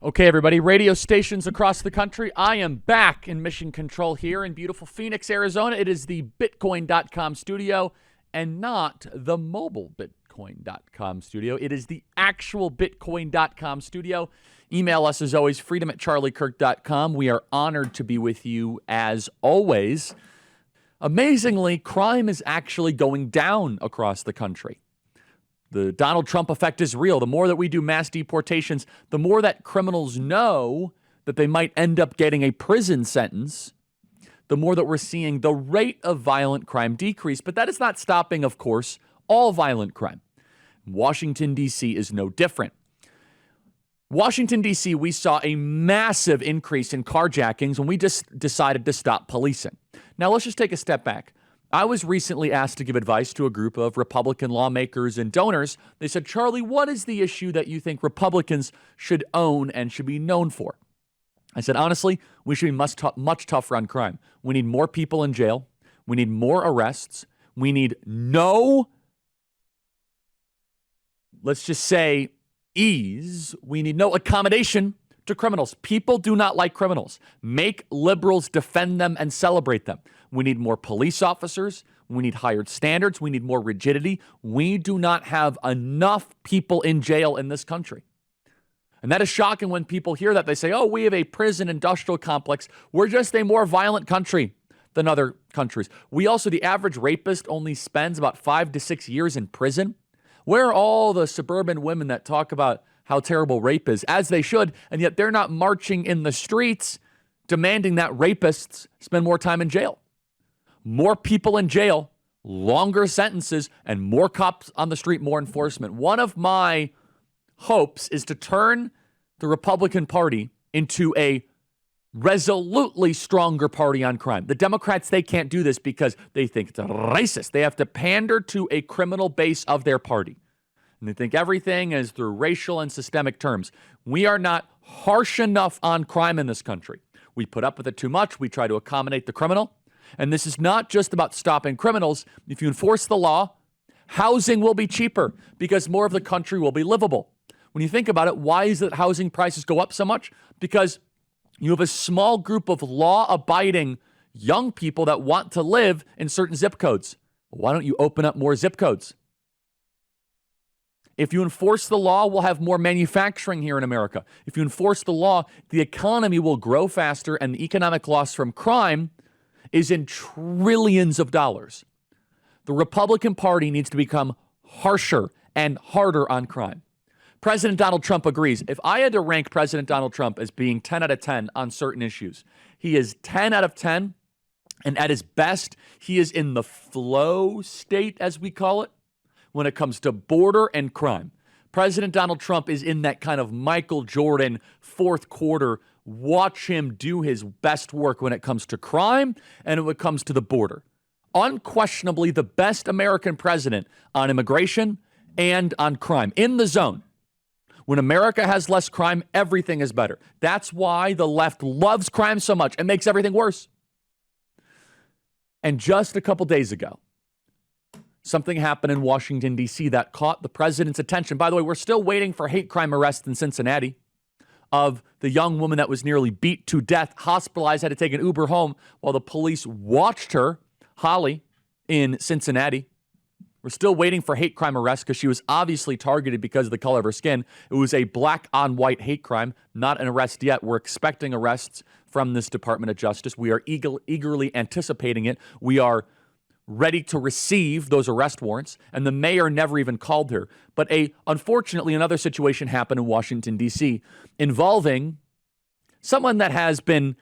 Okay, everybody, radio stations across the country. I am back in mission control here in beautiful Phoenix, Arizona. It is the Bitcoin.com studio and not the mobile Bitcoin.com studio. It is the actual Bitcoin.com studio. Email us as always, freedom@charliekirk.com. We are honored to be with you as always. Amazingly, crime is actually going down across the country. The Donald Trump effect is real. The more that we do mass deportations, the more that criminals know that they might end up getting a prison sentence, the more that we're seeing the rate of violent crime decrease. But that is not stopping, of course, all violent crime. Washington, D.C. is no different. Washington, D.C., we saw a massive increase in carjackings when we just decided to stop policing. Now, let's just take a step back. I was recently asked to give advice to a group of Republican lawmakers and donors. They said, Charlie, what is the issue that you think Republicans should own and should be known for? I said, honestly, we should be much tougher on crime. We need more people in jail. We need more arrests. We need no, let's just say, ease. We need no accommodation to criminals. People do not like criminals. Make liberals defend them and celebrate them. We need more police officers. We need higher standards. We need more rigidity. We do not have enough people in jail in this country. And that is shocking when people hear that. They say, oh, we have a prison industrial complex. We're just a more violent country than other countries. We also, the average rapist only spends about 5 to 6 years in prison. Where are all the suburban women that talk about how terrible rape is, as they should, and yet they're not marching in the streets demanding that rapists spend more time in jail? More people in jail, longer sentences, and more cops on the street, more enforcement. One of my hopes is to turn the Republican Party into a resolutely stronger party on crime. The Democrats, they can't do this because they think it's racist. They have to pander to a criminal base of their party. And they think everything is through racial and systemic terms. We are not harsh enough on crime in this country. We put up with it too much. We try to accommodate the criminal. And this is not just about stopping criminals. If you enforce the law, housing will be cheaper because more of the country will be livable. When you think about it, why is it housing prices go up so much? Because you have a small group of law-abiding young people that want to live in certain zip codes. Why don't you open up more zip codes? If you enforce the law, we'll have more manufacturing here in America. If you enforce the law, the economy will grow faster, and the economic loss from crime is in trillions of dollars. The Republican Party needs to become harsher and harder on crime. President Donald Trump agrees. If I had to rank President Donald Trump as being 10 out of 10 on certain issues, he is 10 out of 10, and at his best, he is in the flow state, as we call it, when it comes to border and crime. President Donald Trump is in that kind of Michael Jordan fourth quarter. Watch him do his best work when it comes to crime and when it comes to the border. Unquestionably the best American president on immigration and on crime. In the zone. When America has less crime, everything is better. That's why the left loves crime so much. It makes everything worse. And just a couple days ago, something happened in Washington, D.C. that caught the president's attention. By the way, we're still waiting for hate crime arrests in Cincinnati of the young woman that was nearly beat to death, hospitalized, had to take an Uber home while the police watched her, Holly, in Cincinnati. We're still waiting for hate crime arrests because she was obviously targeted because of the color of her skin. It was a black on white hate crime, not an arrest yet. We're expecting arrests from this Department of Justice. We are eagerly anticipating it. We are ready to receive those arrest warrants, and the mayor never even called her. But unfortunately, another situation happened in Washington, D.C. involving someone that has been,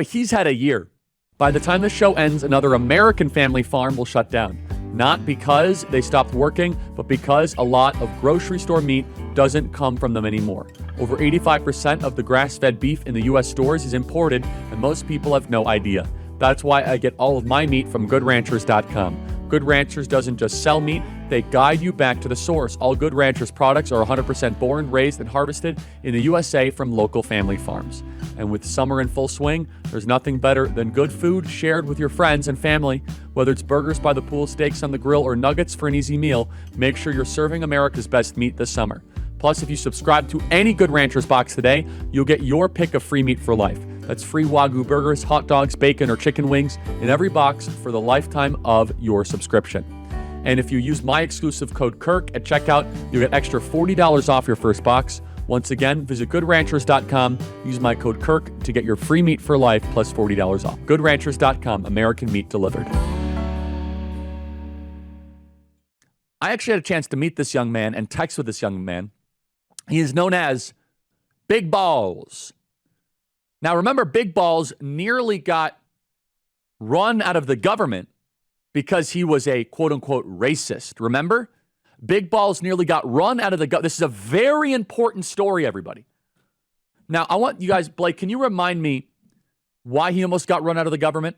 he's had a year. By the time the show ends, another American family farm will shut down. Not because they stopped working, but because a lot of grocery store meat doesn't come from them anymore. Over 85% of the grass-fed beef in the U.S. stores is imported, and most people have no idea. That's why I get all of my meat from GoodRanchers.com. Good Ranchers doesn't just sell meat, they guide you back to the source. All Good Ranchers products are 100% born, raised, and harvested in the USA from local family farms. And with summer in full swing, there's nothing better than good food shared with your friends and family. Whether it's burgers by the pool, steaks on the grill, or nuggets for an easy meal, make sure you're serving America's best meat this summer. Plus, if you subscribe to any Good Ranchers box today, you'll get your pick of free meat for life. That's free Wagyu burgers, hot dogs, bacon, or chicken wings in every box for the lifetime of your subscription. And if you use my exclusive code KIRK at checkout, you'll get extra $40 off your first box. Once again, visit goodranchers.com, use my code KIRK to get your free meat for life plus $40 off. Goodranchers.com, American meat delivered. I actually had a chance to meet this young man and text with this young man. He is known as Big Balls. Now, remember, Big Balls nearly got run out of the government because he was a quote-unquote racist. Remember? Big Balls nearly got run out of the government. This is a very important story, everybody. Now, I want you guys, Blake, can you remind me why he almost got run out of the government?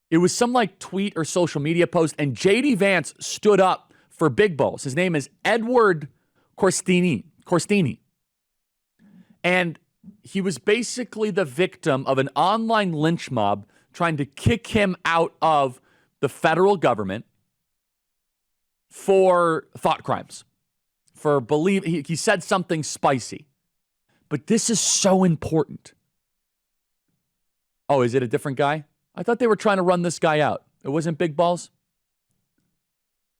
It was some like tweet or social media post, and J.D. Vance stood up for Big Balls. His name is Edward Corstini. And he was basically the victim of an online lynch mob trying to kick him out of the federal government for thought crimes, for he said something spicy. But this is so important. Oh, is it a different guy? I thought they were trying to run this guy out. It wasn't Big Balls?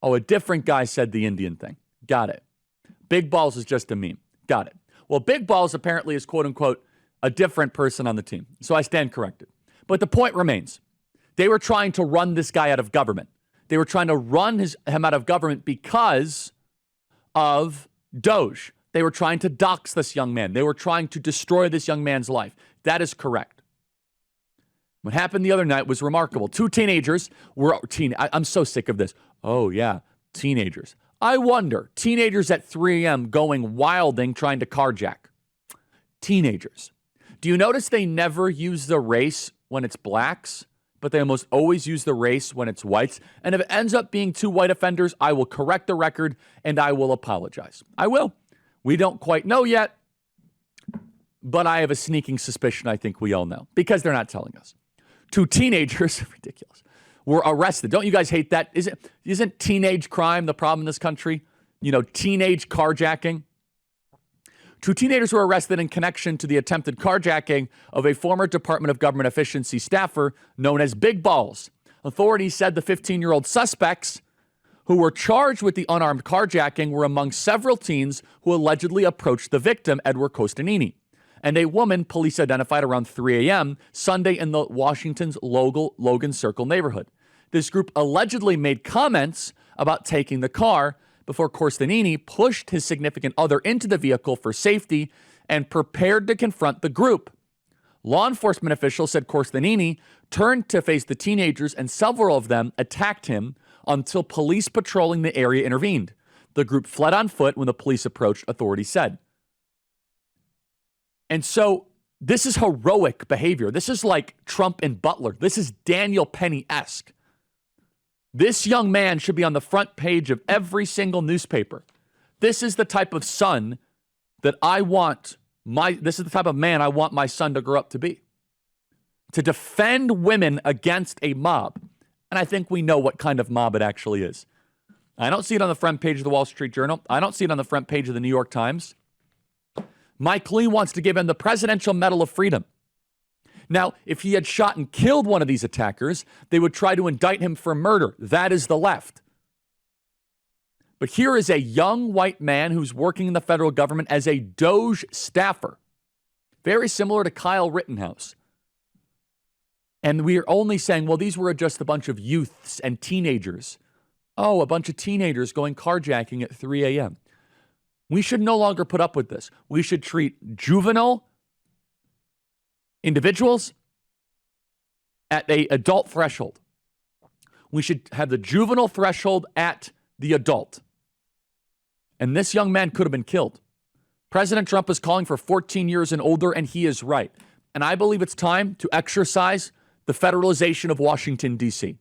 Oh, a different guy said the Indian thing. Got it. Big Balls is just a meme. Got it. Well, Big Balls apparently is, quote unquote, a different person on the team. So I stand corrected. But the point remains. They were trying to run this guy out of government. They were trying to run him out of government because of Doge. They were trying to dox this young man. They were trying to destroy this young man's life. That is correct. What happened the other night was remarkable. Two teenagers were I'm so sick of this. Oh, yeah, teenagers. I wonder, teenagers at 3 a.m. going wilding trying to carjack. Teenagers. Do you notice they never use the race when it's blacks, but they almost always use the race when it's whites? And if it ends up being two white offenders, I will correct the record and I will apologize. I will. We don't quite know yet, but I have a sneaking suspicion I think we all know because they're not telling us. Two teenagers, ridiculous, were arrested. Don't you guys hate that? Isn't teenage crime the problem in this country? You know, teenage carjacking. Two teenagers were arrested in connection to the attempted carjacking of a former Department of Government Efficiency staffer known as Big Balls. Authorities said the 15-year-old suspects who were charged with the unarmed carjacking were among several teens who allegedly approached the victim, Edward Costanini, and a woman police identified around 3 a.m. Sunday in the Washington's Logan Circle neighborhood. This group allegedly made comments about taking the car before Costanini pushed his significant other into the vehicle for safety and prepared to confront the group. Law enforcement officials said Costanini turned to face the teenagers and several of them attacked him until police patrolling the area intervened. The group fled on foot when the police approached, authorities said. And so this is heroic behavior. This is like Trump and Butler. This is Daniel Penny-esque. This young man should be on the front page of every single newspaper. This is the type of son that this is the type of man I want my son to grow up to be. To defend women against a mob. And I think we know what kind of mob it actually is. I don't see it on the front page of the Wall Street Journal. I don't see it on the front page of the New York Times. Mike Lee wants to give him the Presidential Medal of Freedom. Now, if he had shot and killed one of these attackers, they would try to indict him for murder. That is the left. But here is a young white man who's working in the federal government as a Doge staffer. Very similar to Kyle Rittenhouse. And we are only saying, well, these were just a bunch of youths and teenagers. Oh, a bunch of teenagers going carjacking at 3 a.m. We should no longer put up with this. We should treat juvenile individuals at an adult threshold. We should have the juvenile threshold at the adult. And this young man could have been killed. President Trump is calling for 14 years and older, and he is right. And I believe it's time to exercise the federalization of Washington, D.C.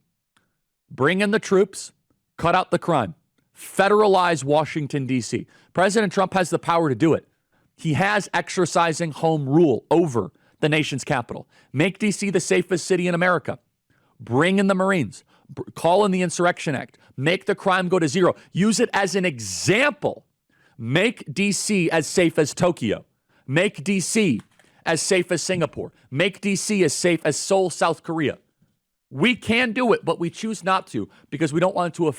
Bring in the troops, cut out the crime, federalize Washington, D.C. President Trump has the power to do it. He has exercising home rule over the nation's capital. Make D.C. the safest city in America. Bring in the Marines. Call in the Insurrection Act. Make the crime go to zero. Use it as an example. Make DC as safe as Tokyo. Make DC as safe as Singapore. Make DC as safe as Seoul, South Korea. We can do it, but we choose not to because we don't want to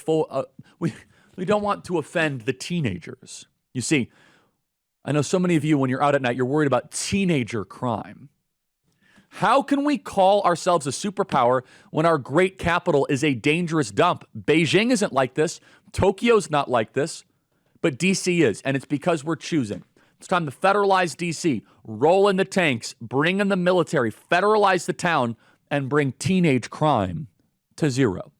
we don't want to offend the teenagers. You see, I know so many of you, when you're out at night, you're worried about teenager crime. How can we call ourselves a superpower when our great capital is a dangerous dump? Beijing isn't like this. Tokyo's not like this. But DC is, and it's because we're choosing. It's time to federalize DC, roll in the tanks, bring in the military, federalize the town, and bring teenage crime to zero.